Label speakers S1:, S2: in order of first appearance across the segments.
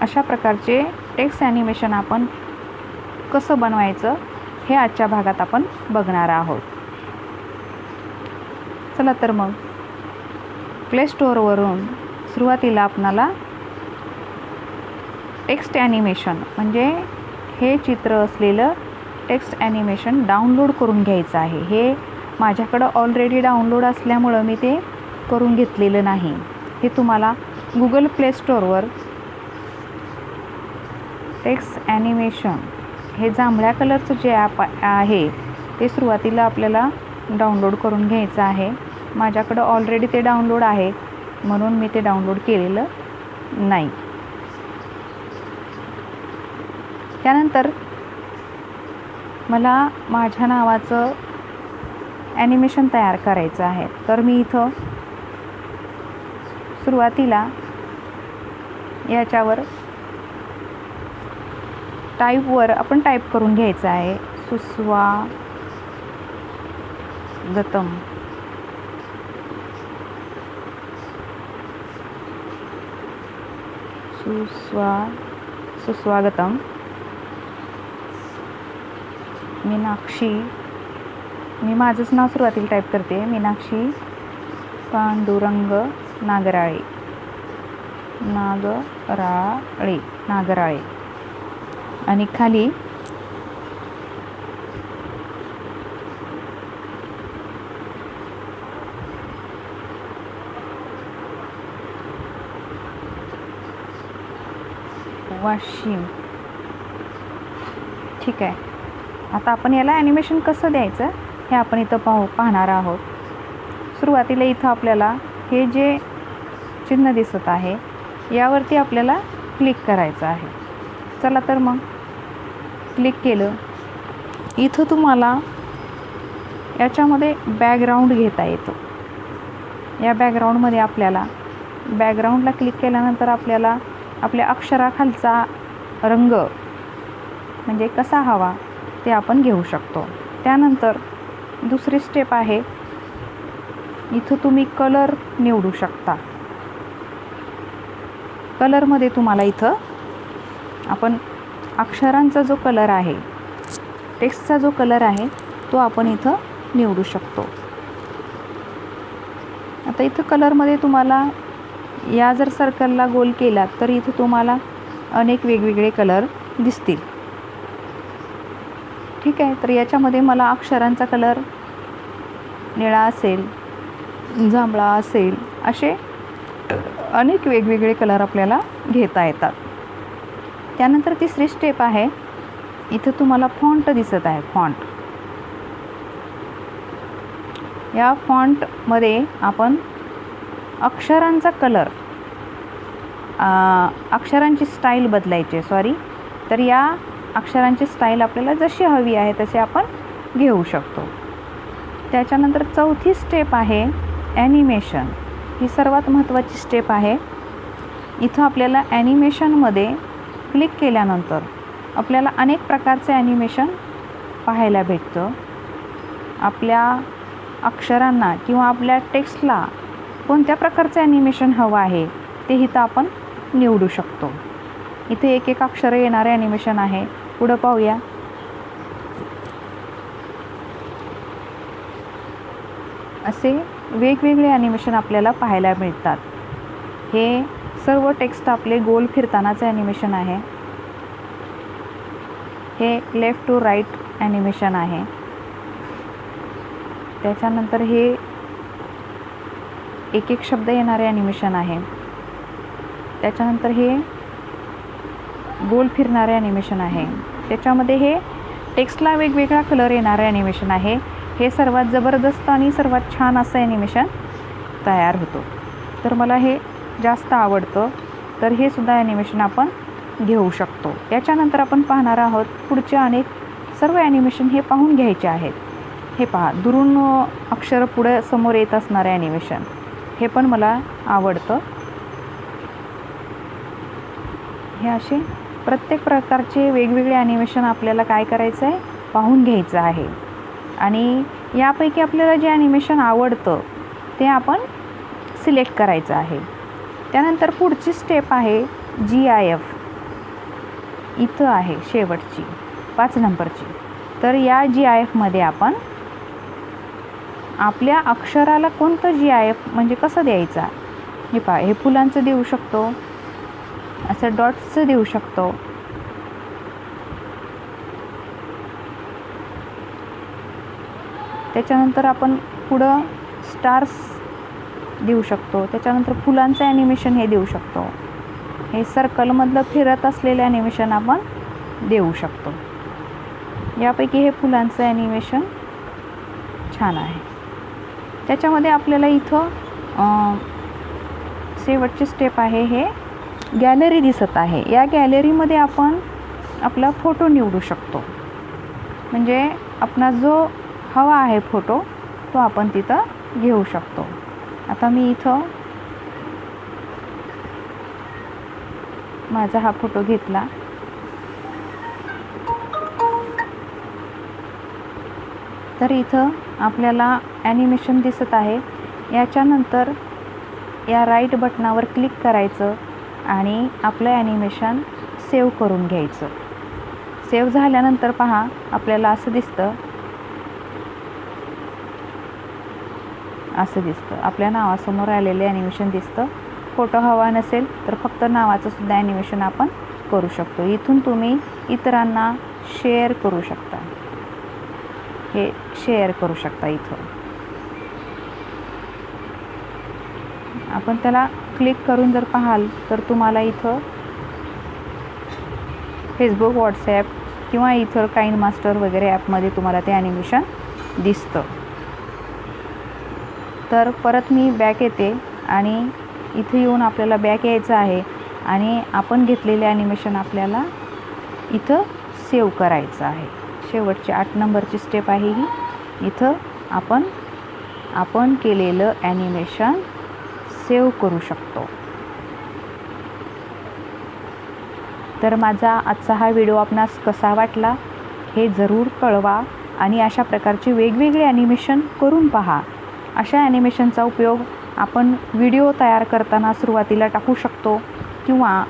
S1: अशा प्रकारचे text animation आपण कसं बनवायचं हे आजच्या भागात आपण बघणार आहोत. चला तर मग प्ले स्टोअरवरून सुरुवातीला आपणाला टेक्स्ट ॲनिमेशन म्हणजे हे चित्र असलेलं टेक्स्ट ॲनिमेशन डाउनलोड करून घ्यायचं आहे. हे माझ्याकडं ऑलरेडी डाउनलोड असल्यामुळं मी ते करून घेतलेलं नाही. हे तुम्हाला गुगल प्ले स्टोअरवर टेक्स्ट ॲनिमेशन हे जांभळ्या कलरचं जे ॲप आहे ते सुरुवातीला आपल्याला डाउनलोड करून घ्यायचं आहे. माझ्याकडं ऑलरेडी ते डाउनलोड आहे म्हणून मी ते डाउनलोड केलेलं नाही. त्यानंतर मला माझ्या नावाचं ॲनिमेशन तयार करायचं आहे. तर मी इथं सुरुवातीला याच्यावर टाईपवर आपण टाईप करून घ्यायचं आहे सुस्वागतम. सुस्वागतम मीनाक्षी. मी माझंच नाव सुरुवातीला टाईप करते. मीनाक्षी पांडुरंग नागराळे आणि खाली वाशिम. ठीक आहे. आता आपण याला ॲनिमेशन कसं द्यायचं हे आपण इथं पाहणार आहोत. सुरुवातीला इथं आपल्याला हे जे चिन्ह दिसत आहे यावरती आपल्याला क्लिक करायचं आहे. चला तर मग क्लिक केलं. इथं तुम्हाला याच्यामध्ये बॅकग्राऊंड घेता येतो. या बॅकग्राऊंडमध्ये आपल्याला बॅकग्राऊंडला क्लिक केल्यानंतर आपल्याला आपल्या अक्षराखालचा रंग म्हणजे कसा हवा ते आपण घेऊ शकतो. त्यानंतर दुसरी स्टेप आहे, इथं तुम्ही कलर निवडू शकता. कलरमध्ये तुम्हाला इथं आपण अक्षरांचा जो कलर आहे, टेक्स्टचा जो कलर आहे तो आपण इथं निवडू शकतो. आता इथं कलरमध्ये तुम्हाला या जर सर्कलला गोल केला तर इथं तुम्हाला अनेक वेगवेगळे कलर दिसतील. ठीक आहे. तर याच्यामध्ये मला अक्षरांचा कलर निळा असेल, जांभळा असेल, असे अनेक वेगवेगळे कलर आपल्याला घेता येतात. त्यानंतर तिसरी स्टेप आहे, इथं तुम्हाला फॉन्ट दिसत आहे. फॉन्ट, या फॉन्टमध्ये आपण अक्षरांचा कलर, अक्षरांची स्टाईल बदलायची. तर या अक्षरांची स्टाईल आपल्याला जशी हवी आहे तसे आपण घेऊ शकतो. त्याच्यानंतर चौथी स्टेप आहे ॲनिमेशन. ही सर्वात महत्त्वाची स्टेप आहे. इथं आपल्याला ॲनिमेशनमध्ये क्लिक केल्यानंतर आपल्याला अनेक प्रकारचे ॲनिमेशन पाहायला भेटतं. आपल्या अक्षरांना किंवा आपल्या टेक्स्टला कोणत्या प्रकारचं ॲनिमेशन हवं आहे ते इथं आपण निवडू शकतो. इथे एक एक अक्षर येणारे ॲनिमेशन आहे. पुढं पाहूया. असे वेगवेगळे ॲनिमेशन आपल्याला पाहायला मिळतात. हे सर्व टेक्स्ट आपले गोल फिरतानाचे ॲनिमेशन आहे. हे लेफ्ट टू राईट ॲनिमेशन आहे. त्याच्यानंतर हे एक एक शब्द येणारे ॲनिमेशन आहे. त्याच्यानंतर हे गोल फिरणारे ॲनिमेशन आहे. त्याच्यामध्ये हे टेक्स्टला वेगवेगळा कलर येणारे ॲनिमेशन आहे. हे सर्वात जबरदस्त आणि सर्वात छान असं ॲनिमेशन तयार होतं. तर मला हे जास्त आवडतं. तर हे सुद्धा ॲनिमेशन आपण घेऊ शकतो. याच्यानंतर आपण पाहणार आहोत पुढचे अनेक सर्व ॲनिमेशन हे पाहून घ्यायचे आहेत. हे पहा, दुरून अक्षर पुढे समोर येत असणारे ॲनिमेशन हे पण मला आवडतं. हे असे प्रत्येक प्रकारचे वेगवेगळे ॲनिमेशन आपल्याला काय करायचं आहे, पाहून घ्यायचं आहे. आणि यापैकी आपल्याला जे ॲनिमेशन आवडतं ते आपण सिलेक्ट करायचं आहे. त्यानंतर पुढची स्टेप आहे GIF. इथं आहे शेवटची 5 नंबरची. तर या GIFमध्ये आपण आपल्या अक्षराला कोणतं GIF म्हणजे कसं द्यायचा, हे पहा. हे फुलांचं देऊ शकतो, असं डॉट्सचं देऊ शकतो. त्याच्यानंतर आपण पुढं स्टार्स देऊ शकतो. त्याच्यानंतर फुलांचं ॲनिमेशन हे देऊ शकतो. हे सर्कलमधलं फिरत असलेलं ॲनिमेशन आपण देऊ शकतो. यापैकी हे फुलांचं ॲनिमेशन छान आहे. त्याच्यामध्ये आपल्याला इथं शेवटची स्टेप आहे, हे गॅलरी दिसत आहे. या गॅलरीमध्ये आपण आपला फोटो निवडू शकतो. म्हणजे आपला जो हवा आहे फोटो तो आपण तिथं घेऊ शकतो. आता मी इथं माझा हा फोटो घेतला. तर इथं आपल्याला ॲनिमेशन दिसत आहे. याच्यानंतर या राईट बटनावर क्लिक करायचं आणि आपलं ॲनिमेशन सेव्ह करून घ्यायचं. सेव्ह झाल्यानंतर पहा आपल्याला असं दिसतं, आपल्या नावासमोर आलेले ॲनिमेशन दिसतं. फोटो हवा नसेल तर फक्त नावाचं सुद्धा ॲनिमेशन आपण करू शकतो. इथून तुम्ही इतरांना शेअर करू शकता. हे शेअर करू शकता. इथं आपण त्याला क्लिक करून जर पाहाल तर तुम्हाला इथं फेसबुक, व्हॉट्सॲप किंवा इतर काइनमास्टर वगैरे ॲपमध्ये तुम्हाला ते ॲनिमेशन दिसतं. तर परत मी बॅक येते आणि इथे येऊन आपल्याला बॅक यायचं आहे आणि आपण घेतलेले ॲनिमेशन आपल्याला इथं सेव्ह करायचं आहे. शेवटची 8 नंबरची स्टेप आहे ही. इथं आपण केलेलं ॲनिमेशन सेव्ह करू शकतो. तर माझा आजचा हा व्हिडिओ आपणास कसा वाटला हे जरूर कळवा आणि अशा प्रकारचे वेगवेगळे ॲनिमेशन करून पहा. अशा ॲनिमेशनचा उपयोग आपण व्हिडिओ तयार करताना सुरुवातीला टाकू शकतो किंवा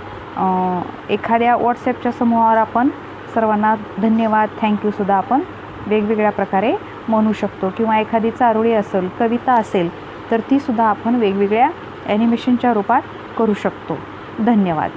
S1: एखाद्या व्हॉट्सॲपच्या समूहावर आपण सर्वांना धन्यवाद, थँक्यूसुद्धा आपण वेगवेगळ्या प्रकारे म्हणू शकतो. किंवा एखादी चारोळी असेल, कविता असेल तर तीसुद्धा आपण वेगवेगळ्या ॲनिमेशनच्या रूपात करू शकतो. धन्यवाद.